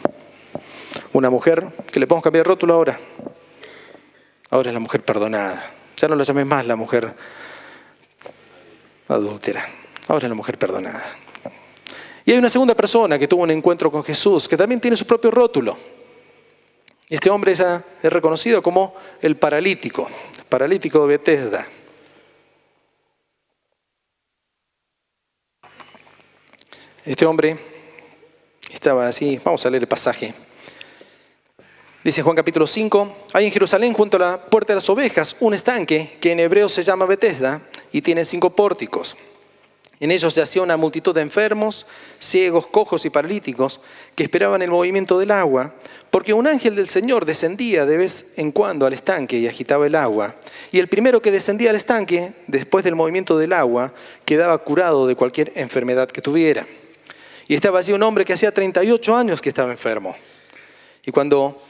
Una mujer que le podemos cambiar el rótulo ahora. Ahora es la mujer perdonada. Ya no la llames más la mujer adúltera. Ahora es la mujer perdonada. Y hay una segunda persona que tuvo un encuentro con Jesús, que también tiene su propio rótulo. Este hombre es reconocido como el paralítico de Betesda. Este hombre estaba así, vamos a leer el pasaje. Dice Juan capítulo 5, hay en Jerusalén junto a la puerta de las ovejas un estanque que en hebreo se llama Betesda y tiene 5 pórticos. En ellos yacía una multitud de enfermos, ciegos, cojos y paralíticos que esperaban el movimiento del agua, porque un ángel del Señor descendía de vez en cuando al estanque y agitaba el agua. Y el primero que descendía al estanque, después del movimiento del agua, quedaba curado de cualquier enfermedad que tuviera. Y estaba allí un hombre que hacía 38 años que estaba enfermo. Y cuando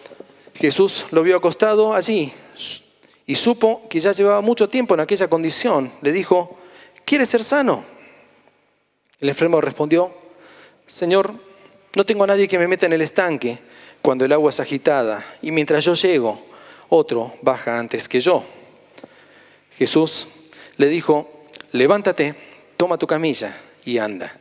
Jesús lo vio acostado allí y supo que ya llevaba mucho tiempo en aquella condición, le dijo, ¿quieres ser sano? El enfermo respondió, Señor, no tengo a nadie que me meta en el estanque cuando el agua es agitada, y mientras yo llego, otro baja antes que yo. Jesús le dijo, levántate, toma tu camilla y anda.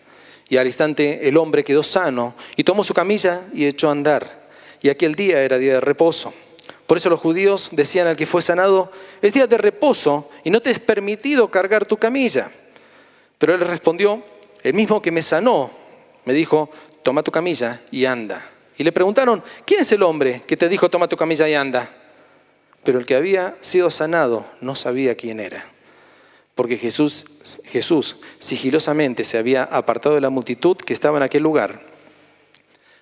Y al instante el hombre quedó sano y tomó su camilla y echó a andar. Y aquel día era día de reposo. Por eso los judíos decían al que fue sanado, es día de reposo y no te es permitido cargar tu camilla. Pero él respondió, el mismo que me sanó me dijo, toma tu camilla y anda. Y le preguntaron, ¿quién es el hombre que te dijo, toma tu camilla y anda? Pero el que había sido sanado no sabía quién era, porque Jesús sigilosamente se había apartado de la multitud que estaba en aquel lugar.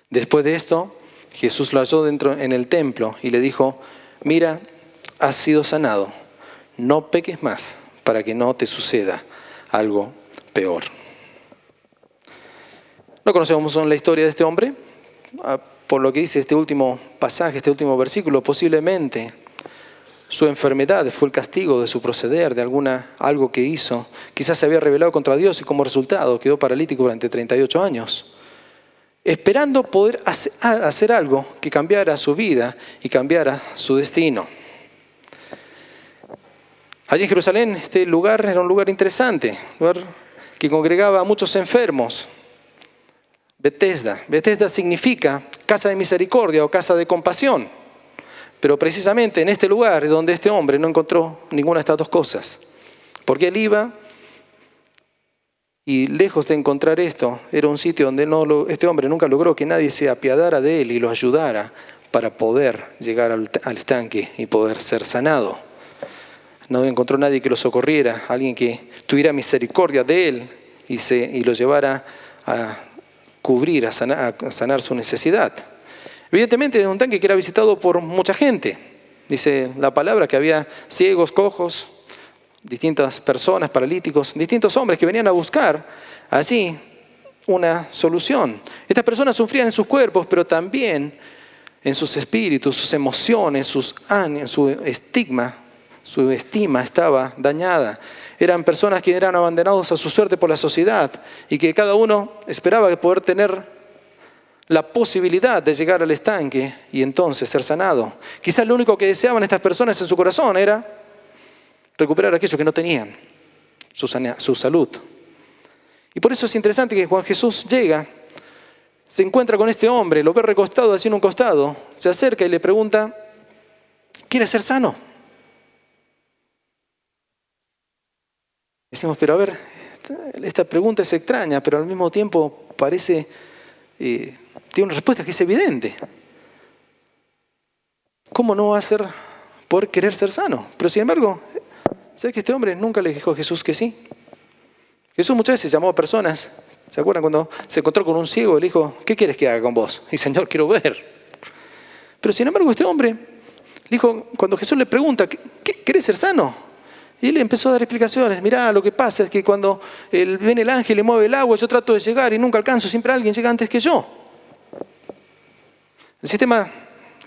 Después de esto, Jesús lo halló en el templo y le dijo, mira, has sido sanado, no peques más para que no te suceda algo peor. No conocemos la historia de este hombre. Por lo que dice este último pasaje, este último versículo, posiblemente su enfermedad fue el castigo de su proceder, de algo que hizo. Quizás se había rebelado contra Dios y como resultado quedó paralítico durante 38 años, esperando poder hacer algo que cambiara su vida y cambiara su destino. Allí en Jerusalén, este lugar era un lugar interesante, un lugar que congregaba a muchos enfermos. Betesda significa casa de misericordia o casa de compasión. Pero precisamente en este lugar es donde este hombre no encontró ninguna de estas dos cosas. Porque él iba y lejos de encontrar esto, era un sitio donde este hombre nunca logró que nadie se apiadara de él y lo ayudara para poder llegar al estanque y poder ser sanado. No encontró nadie que lo socorriera, alguien que tuviera misericordia de él y lo llevara a cubrir, a sanar su necesidad. Evidentemente es un estanque que era visitado por mucha gente. Dice la palabra que había ciegos, cojos, distintas personas, paralíticos, distintos hombres que venían a buscar allí una solución. Estas personas sufrían en sus cuerpos, pero también en sus espíritus, sus emociones, su estima estaba dañada. Eran personas que eran abandonados a su suerte por la sociedad y que cada uno esperaba poder tener la posibilidad de llegar al estanque y entonces ser sanado. Quizás lo único que deseaban estas personas en su corazón era recuperar aquello que no tenían, su salud. Y por eso es interesante que cuando Jesús llega, se encuentra con este hombre, lo ve recostado así en un costado, se acerca y le pregunta, ¿quieres ser sano? Decimos, pero a ver, esta pregunta es extraña, pero al mismo tiempo parece, tiene una respuesta que es evidente. ¿Cómo no va a poder querer ser sano? Pero sin embargo, ¿sabes que este hombre nunca le dijo a Jesús que sí? Jesús muchas veces llamó a personas, ¿se acuerdan cuando se encontró con un ciego? Le dijo, ¿qué quieres que haga con vos? Y Señor, quiero ver. Pero sin embargo este hombre le dijo, cuando Jesús le pregunta, ¿querés ser sano? Y él empezó a dar explicaciones. Mirá, lo que pasa es que cuando viene el ángel y mueve el agua, yo trato de llegar y nunca alcanzo, siempre alguien llega antes que yo. El sistema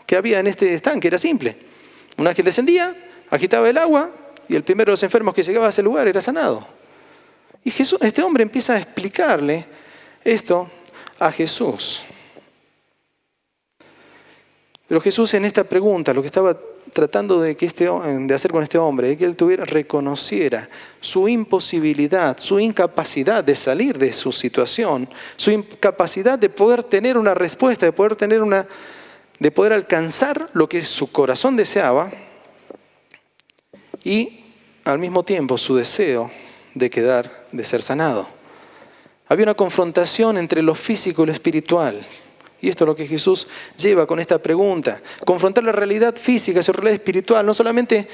que había en este estanque era simple. Un ángel descendía, agitaba el agua y el primero de los enfermos que llegaba a ese lugar era sanado. Y este hombre empieza a explicarle esto a Jesús. Pero Jesús en esta pregunta, lo que estaba tratando de hacer con este hombre, es que él reconociera su imposibilidad, su incapacidad de salir de su situación, su incapacidad de poder tener una respuesta, de poder alcanzar lo que su corazón deseaba y al mismo tiempo su deseo de ser sanado. Había una confrontación entre lo físico y lo espiritual. Y esto es lo que Jesús lleva con esta pregunta. Confrontar la realidad física y su realidad espiritual. No solamente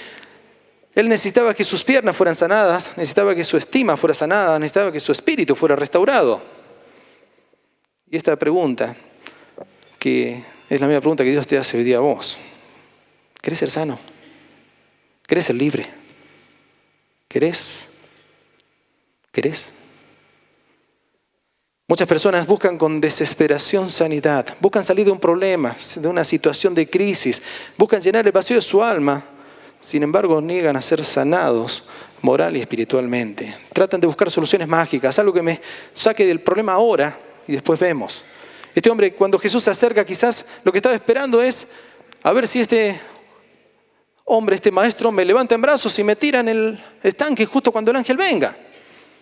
él necesitaba que sus piernas fueran sanadas, necesitaba que su estima fuera sanada, necesitaba que su espíritu fuera restaurado. Y esta pregunta, que es la misma pregunta que Dios te hace hoy día a vos. ¿Querés ser sano? ¿Querés ser libre? ¿Querés? Muchas personas buscan con desesperación sanidad, buscan salir de un problema, de una situación de crisis, buscan llenar el vacío de su alma, sin embargo niegan a ser sanados moral y espiritualmente. Tratan de buscar soluciones mágicas, algo que me saque del problema ahora y después vemos. Este hombre, cuando Jesús se acerca, quizás lo que estaba esperando es a ver si este hombre, este maestro, me levanta en brazos y me tira en el estanque justo cuando el ángel venga.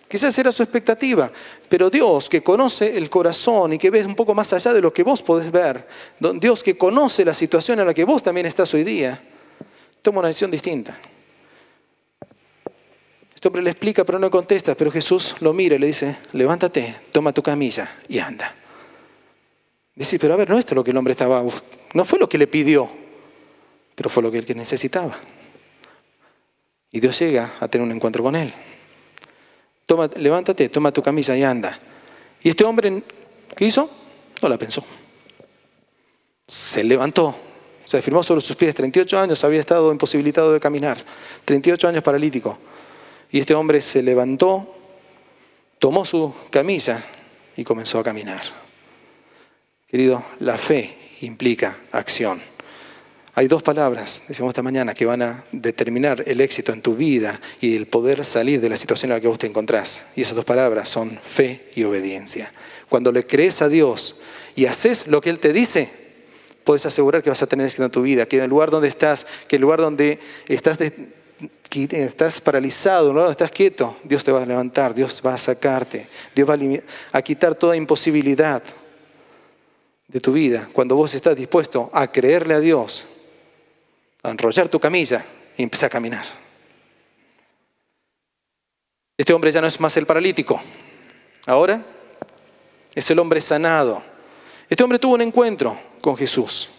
Quizás era su expectativa, pero Dios que conoce el corazón y que ve un poco más allá de lo que vos podés ver, Dios que conoce la situación en la que vos también estás hoy día, toma una decisión distinta. Este hombre le explica, pero no contesta, pero Jesús lo mira y le dice, levántate, toma tu camilla y anda. Dice, pero a ver, no esto es lo que el hombre no fue lo que le pidió, pero fue lo que él necesitaba. Y Dios llega a tener un encuentro con él. Levántate, toma tu camisa y anda. Y este hombre, ¿qué hizo? No la pensó. Se levantó, se afirmó sobre sus pies. 38 años había estado imposibilitado de caminar. 38 años paralítico. Y este hombre se levantó, tomó su camisa y comenzó a caminar. Querido, la fe implica acción. Hay dos palabras, decimos esta mañana, que van a determinar el éxito en tu vida y el poder salir de la situación en la que vos te encontrás. Y esas dos palabras son fe y obediencia. Cuando le crees a Dios y haces lo que Él te dice, puedes asegurar que vas a tener éxito en tu vida, que en el lugar donde estás, que en el lugar donde estás paralizado, en el lugar donde estás quieto, Dios te va a levantar, Dios va a sacarte, Dios va a quitar toda imposibilidad de tu vida. Cuando vos estás dispuesto a creerle a Dios, a enrollar tu camilla y empezar a caminar. Este hombre ya no es más el paralítico. Ahora es el hombre sanado. Este hombre tuvo un encuentro con Jesús.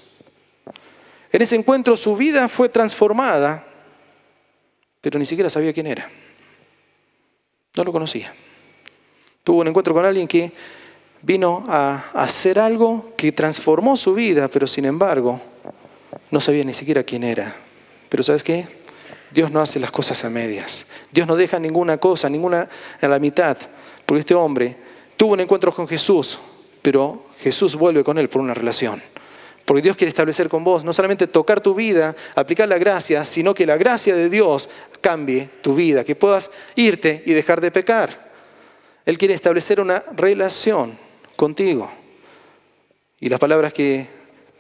En ese encuentro su vida fue transformada, pero ni siquiera sabía quién era. No lo conocía. Tuvo un encuentro con alguien que vino a hacer algo que transformó su vida, pero sin embargo no sabía ni siquiera quién era. Pero ¿sabes qué? Dios no hace las cosas a medias. Dios no deja ninguna cosa, ninguna a la mitad. Porque este hombre tuvo un encuentro con Jesús, pero Jesús vuelve con él por una relación. Porque Dios quiere establecer con vos, no solamente tocar tu vida, aplicar la gracia, sino que la gracia de Dios cambie tu vida, que puedas irte y dejar de pecar. Él quiere establecer una relación contigo. Y las palabras que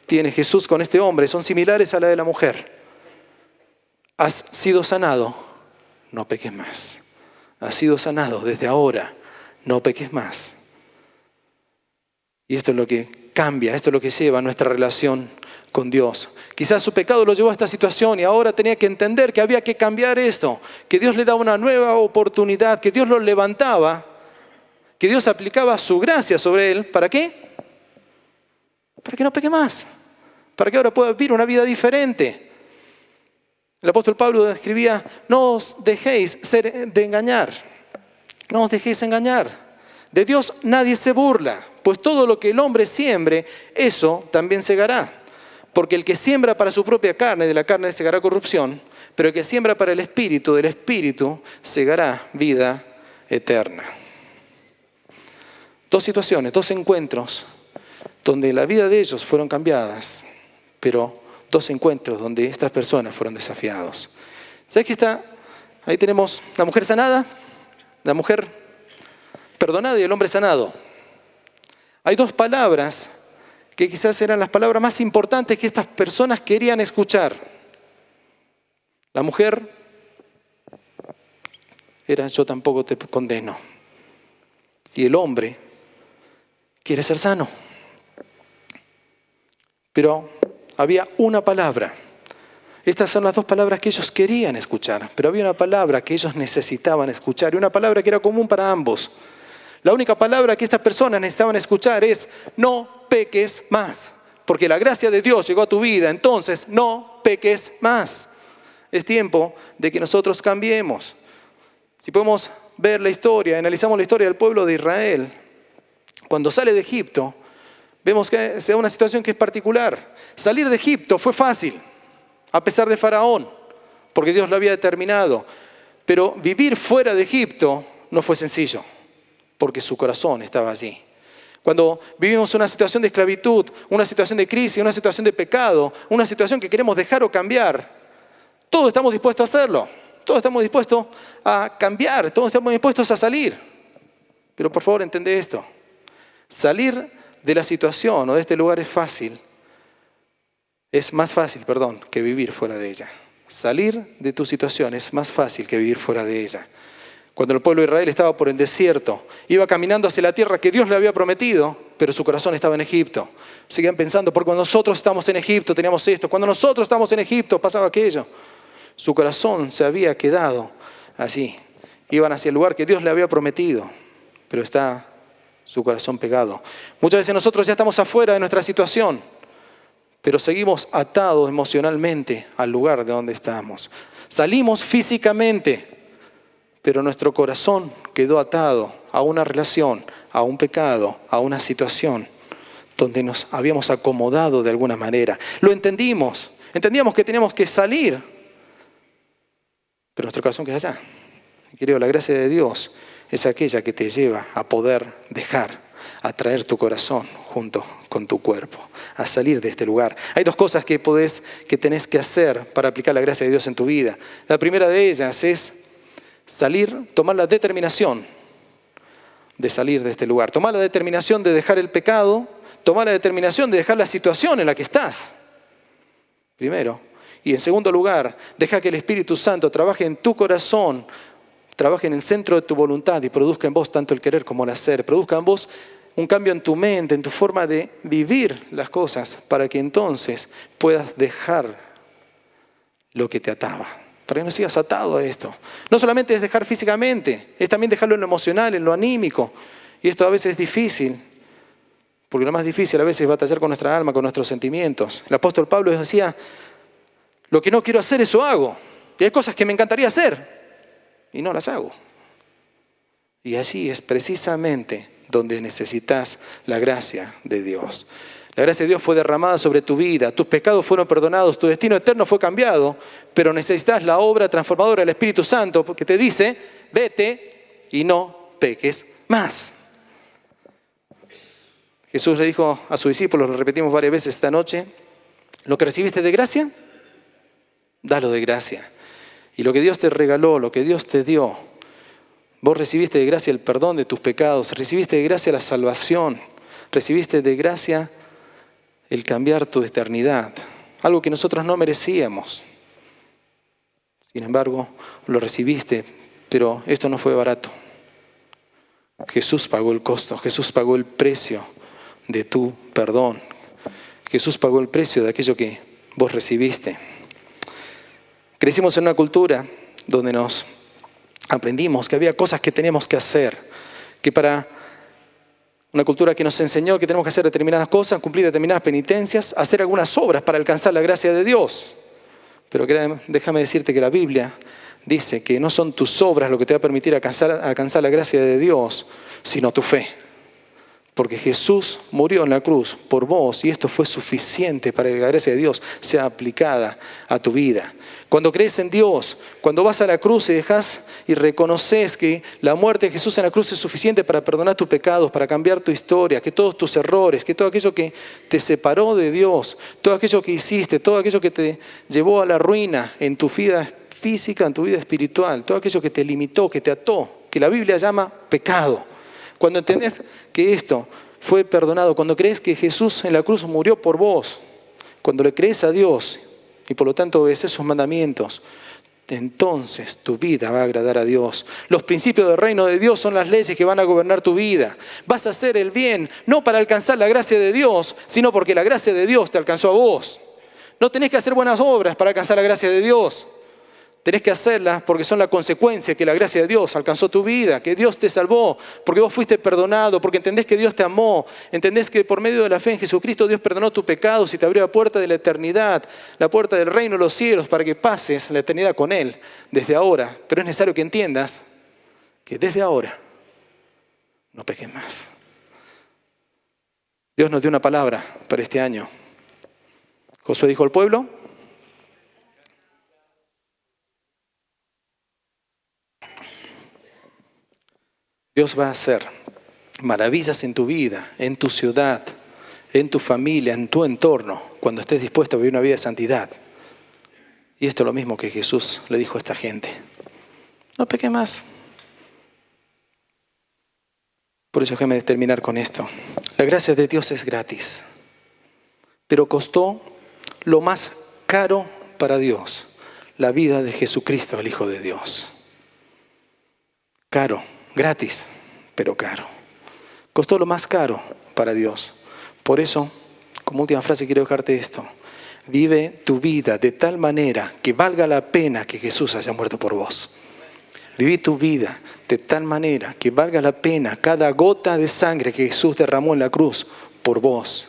tiene Jesús con este hombre son similares a la de la mujer. Has sido sanado, no peques más. Has sido sanado desde ahora, no peques más. Y esto es lo que cambia, esto es lo que lleva a nuestra relación con Dios. Quizás su pecado lo llevó a esta situación y ahora tenía que entender que había que cambiar esto, que Dios le daba una nueva oportunidad, que Dios lo levantaba, que Dios aplicaba su gracia sobre él. ¿Para qué? Para que no peque más, para que ahora pueda vivir una vida diferente. El apóstol Pablo escribía, no os dejéis de engañar, no os dejéis engañar. De Dios nadie se burla, pues todo lo que el hombre siembre, eso también segará. Porque el que siembra para su propia carne, de la carne segará corrupción, pero el que siembra para el Espíritu, del Espíritu segará vida eterna. Dos situaciones, dos encuentros, donde la vida de ellos fueron cambiadas, pero dos encuentros donde estas personas fueron desafiados. ¿Sabes qué está? Ahí tenemos la mujer sanada, la mujer perdonada y el hombre sanado. Hay dos palabras que quizás eran las palabras más importantes que estas personas querían escuchar. La mujer era yo tampoco te condeno. Y el hombre quiere ser sano. Pero había una palabra. Estas son las dos palabras que ellos querían escuchar, pero había una palabra que ellos necesitaban escuchar y una palabra que era común para ambos. La única palabra que estas personas necesitaban escuchar es no peques más, porque la gracia de Dios llegó a tu vida, entonces no peques más. Es tiempo de que nosotros cambiemos. Si podemos ver la historia, analizamos la historia del pueblo de Israel, cuando sale de Egipto, vemos que se da una situación que es particular. Salir de Egipto fue fácil, a pesar de Faraón, porque Dios lo había determinado. Pero vivir fuera de Egipto no fue sencillo, porque su corazón estaba allí. Cuando vivimos una situación de esclavitud, una situación de crisis, una situación de pecado, una situación que queremos dejar o cambiar, todos estamos dispuestos a hacerlo. Todos estamos dispuestos a cambiar, todos estamos dispuestos a salir. Pero por favor, entende esto. Salir de la situación o de este lugar es más fácil, que vivir fuera de ella. Salir de tu situación es más fácil que vivir fuera de ella. Cuando el pueblo de Israel estaba por el desierto, iba caminando hacia la tierra que Dios le había prometido, pero su corazón estaba en Egipto. Seguían pensando, porque cuando nosotros estamos en Egipto teníamos esto, cuando nosotros estamos en Egipto pasaba aquello. Su corazón se había quedado así. Iban hacia el lugar que Dios le había prometido, pero está su corazón pegado. Muchas veces nosotros ya estamos afuera de nuestra situación, pero seguimos atados emocionalmente al lugar de donde estamos. Salimos físicamente, pero nuestro corazón quedó atado a una relación, a un pecado, a una situación donde nos habíamos acomodado de alguna manera. Lo entendíamos que teníamos que salir, pero nuestro corazón queda allá. Querido, la gracia de Dios es aquella que te lleva a poder dejar, a traer tu corazón junto con tu cuerpo, a salir de este lugar. Hay dos cosas que tenés que hacer para aplicar la gracia de Dios en tu vida. La primera de ellas es tomar la determinación de salir de este lugar. Tomar la determinación de dejar el pecado, tomar la determinación de dejar la situación en la que estás. Primero. Y en segundo lugar, deja que el Espíritu Santo trabaje en tu corazón, trabaje en el centro de tu voluntad y produzca en vos tanto el querer como el hacer. Produzca en vos un cambio en tu mente, en tu forma de vivir las cosas, para que entonces puedas dejar lo que te ataba. Para que no sigas atado a esto. No solamente es dejar físicamente, es también dejarlo en lo emocional, en lo anímico. Y esto a veces es difícil, porque lo más difícil a veces es batallar con nuestra alma, con nuestros sentimientos. El apóstol Pablo decía, lo que no quiero hacer, eso hago. Y hay cosas que me encantaría hacer y no las hago. Y así es precisamente donde necesitas la gracia de Dios. La gracia de Dios fue derramada sobre tu vida, tus pecados fueron perdonados, tu destino eterno fue cambiado, pero necesitas la obra transformadora del Espíritu Santo, porque te dice, vete y no peques más. Jesús le dijo a sus discípulos, lo repetimos varias veces esta noche, lo que recibiste de gracia, dalo de gracia. Y lo que Dios te regaló, lo que Dios te dio, vos recibiste de gracia el perdón de tus pecados, recibiste de gracia la salvación, recibiste de gracia el cambiar tu eternidad, algo que nosotros no merecíamos. Sin embargo, lo recibiste, pero esto no fue barato. Jesús pagó el costo, Jesús pagó el precio de tu perdón. Jesús pagó el precio de aquello que vos recibiste. Crecimos en una cultura donde nos aprendimos que había cosas que teníamos que hacer, que para una cultura que nos enseñó que tenemos que hacer determinadas cosas, cumplir determinadas penitencias, hacer algunas obras para alcanzar la gracia de Dios. Pero déjame decirte que la Biblia dice que no son tus obras lo que te va a permitir alcanzar la gracia de Dios, sino tu fe. Porque Jesús murió en la cruz por vos y esto fue suficiente para que la gracia de Dios sea aplicada a tu vida. Cuando crees en Dios, cuando vas a la cruz y dejas y reconoces que la muerte de Jesús en la cruz es suficiente para perdonar tus pecados, para cambiar tu historia, que todos tus errores, que todo aquello que te separó de Dios, todo aquello que hiciste, todo aquello que te llevó a la ruina en tu vida física, en tu vida espiritual, todo aquello que te limitó, que te ató, que la Biblia llama pecado. Cuando entendés que esto fue perdonado, cuando crees que Jesús en la cruz murió por vos, cuando le crees a Dios y por lo tanto obedeces sus mandamientos, entonces tu vida va a agradar a Dios. Los principios del reino de Dios son las leyes que van a gobernar tu vida. Vas a hacer el bien, no para alcanzar la gracia de Dios, sino porque la gracia de Dios te alcanzó a vos. No tenés que hacer buenas obras para alcanzar la gracia de Dios. Tenés que hacerlas porque son la consecuencia que la gracia de Dios alcanzó tu vida, que Dios te salvó, porque vos fuiste perdonado, porque entendés que Dios te amó, entendés que por medio de la fe en Jesucristo Dios perdonó tus pecados y te abrió la puerta de la eternidad, la puerta del reino de los cielos para que pases la eternidad con Él desde ahora. Pero es necesario que entiendas que desde ahora no peques más. Dios nos dio una palabra para este año. Josué dijo al pueblo: Dios va a hacer maravillas en tu vida, en tu ciudad, en tu familia, en tu entorno, cuando estés dispuesto a vivir una vida de santidad. Y esto es lo mismo que Jesús le dijo a esta gente. No peques más. Por eso déjame terminar con esto. La gracia de Dios es gratis, pero costó lo más caro para Dios, la vida de Jesucristo, el Hijo de Dios. Caro. Gratis, pero caro. Costó lo más caro para Dios. Por eso, como última frase, quiero dejarte esto. Vive tu vida de tal manera que valga la pena que Jesús haya muerto por vos. Viví tu vida de tal manera que valga la pena cada gota de sangre que Jesús derramó en la cruz por vos.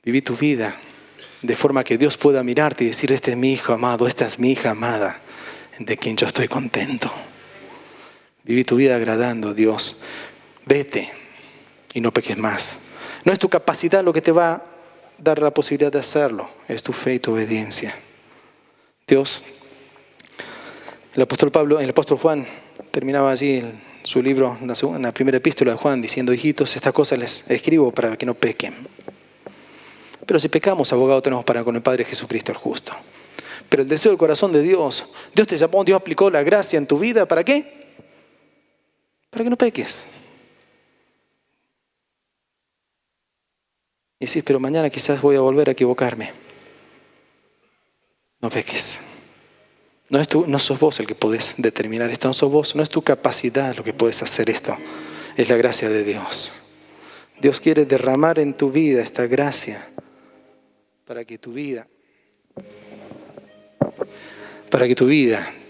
Viví tu vida de forma que Dios pueda mirarte y decir: este es mi hijo amado, esta es mi hija amada, de quien yo estoy contento. Viví tu vida agradando a Dios. Vete y no peques más. No es tu capacidad lo que te va a dar la posibilidad de hacerlo, es tu fe y tu obediencia. Dios, el apóstol Juan terminaba allí su libro, en la primera epístola de Juan, diciendo: hijitos, estas cosas les escribo para que no pequen. Pero si pecamos, abogado tenemos para con el Padre Jesucristo el justo. Pero el deseo del corazón de Dios, Dios te llamó, Dios aplicó la gracia en tu vida, ¿para qué? Para que no peques. Y decís: pero mañana quizás voy a volver a equivocarme. No peques. No sos vos el que podés determinar esto, no sos vos, no es tu capacidad lo que puedes hacer esto. Es la gracia de Dios. Dios quiere derramar en tu vida esta gracia para que tu vida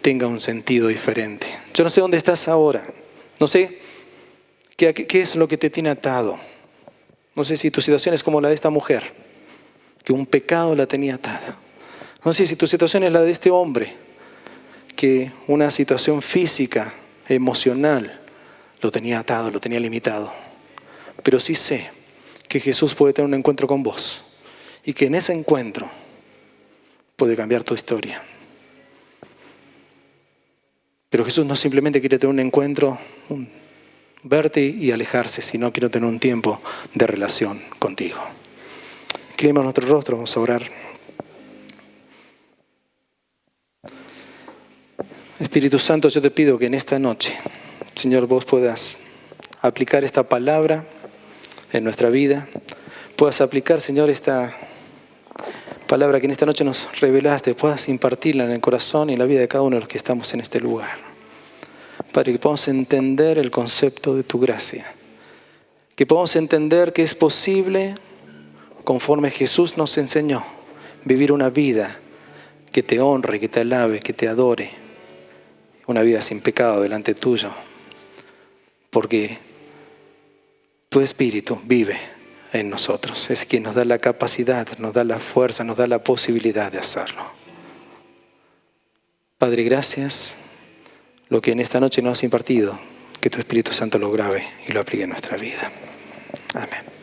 tenga un sentido diferente. Yo no sé dónde estás ahora. No sé qué es lo que te tiene atado. No sé si tu situación es como la de esta mujer, que un pecado la tenía atada. No sé si tu situación es la de este hombre, que una situación física, emocional, lo tenía atado, lo tenía limitado. Pero sí sé que Jesús puede tener un encuentro con vos y que en ese encuentro puede cambiar tu historia. Pero Jesús no simplemente quiere tener un encuentro, verte y alejarse si no quiero tener un tiempo de relación contigo. Inclinemos nuestro rostro, vamos a orar. Espíritu Santo, yo te pido que en esta noche, Señor, vos puedas aplicar esta palabra en nuestra vida. Puedas aplicar, Señor, esta palabra que en esta noche nos revelaste, puedas impartirla en el corazón y en la vida de cada uno de los que estamos en este lugar. Padre, que podamos entender el concepto de tu gracia. Que podamos entender que es posible, conforme Jesús nos enseñó, vivir una vida que te honre, que te alabe, que te adore. Una vida sin pecado delante tuyo. Porque tu Espíritu vive en nosotros. Es quien nos da la capacidad, nos da la fuerza, nos da la posibilidad de hacerlo. Padre, gracias. Lo que en esta noche nos has impartido, que tu Espíritu Santo lo grabe y lo aplique en nuestra vida. Amén.